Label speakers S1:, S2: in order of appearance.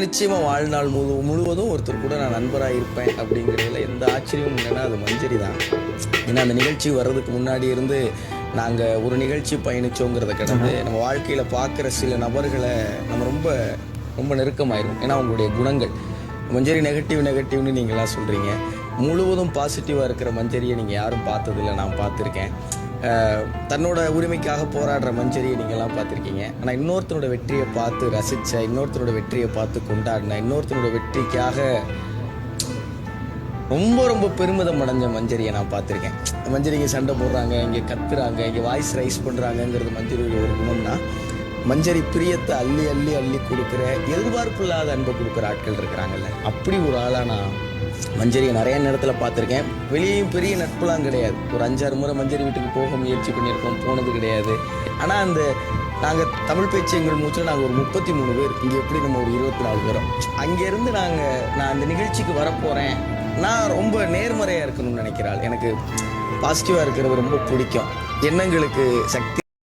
S1: நிச்சயமாக வாழ்நாள் முழுவதும் ஒருத்தர் கூட நான் நண்பராக இருப்பேன் அப்படிங்கிறதுல எந்த ஆச்சரியமும் இல்லைன்னா அது மஞ்சரி தான். ஏன்னா அந்த நிகழ்ச்சி வர்றதுக்கு முன்னாடி இருந்து நாங்கள் ஒரு நிகழ்ச்சி பயணித்தோங்கிறத கடந்து நம்ம வாழ்க்கையில் பார்க்குற சில நபர்களை நம்ம ரொம்ப ரொம்ப நெருக்கமாயிரும். ஏன்னா அவங்களுடைய குணங்கள் மஞ்சரி நெகட்டிவ்னு நீங்களாம் சொல்கிறீங்க. முழுவதும் பாசிட்டிவாக இருக்கிற மஞ்சரியை நீங்கள் யாரும் பார்த்ததில்லை, நான் பார்த்துருக்கேன். தன்னோட உரிமைக்காக போராடுற மஞ்சரியை நீங்கள்லாம் பார்த்துருக்கீங்க. ஆனால் இன்னொருத்தனோட வெற்றியை பார்த்து ரசித்த, இன்னொருத்தனோட வெற்றியை பார்த்து கொண்டாடின, இன்னொருத்தனோட வெற்றிக்காக ரொம்ப ரொம்ப பெருமிதம் அடைஞ்ச மஞ்சரியை நான் பார்த்துருக்கேன். மஞ்சரிங்க சண்டை போடுறாங்க, இங்கே கத்துறாங்க, இங்கே வாய்ஸ் ரைஸ் பண்ணுறாங்கங்கிறது மஞ்சரியோட ஒரு குணம்னா, மஞ்சரி பிரியத்தை அள்ளி அள்ளி அள்ளி கொடுக்குற, எதிர்பார்ப்பு இல்லாத அன்பை கொடுக்குற ஆட்கள் இருக்கிறாங்கல்ல, அப்படி ஒரு ஆளாக நான் மஞ்சரியை நிறைய நேரத்தில் பார்த்துருக்கேன். வெளியேயும் பெரிய நட்புலாம் கிடையாது. ஒரு 5-6 முறை மஞ்சரி வீட்டுக்கு போக முயற்சி பண்ணியிருக்கோம், போனது கிடையாது. ஆனால் அந்த நாங்கள் தமிழ் பேச்சு எங்கள் மூச்சில் நாங்கள் ஒரு 33 பேர், இங்கே எப்படி நம்ம ஒரு 24 பேரும். அங்கேருந்து நான் அந்த நிகழ்ச்சிக்கு வரப்போகிறேன், நான் ரொம்ப நேர்மறையாக இருக்கணும்னு நினைக்கிறாள். எனக்கு பாசிட்டிவாக இருக்கிறது ரொம்ப பிடிக்கும். எண்ணங்களுக்கு சக்தி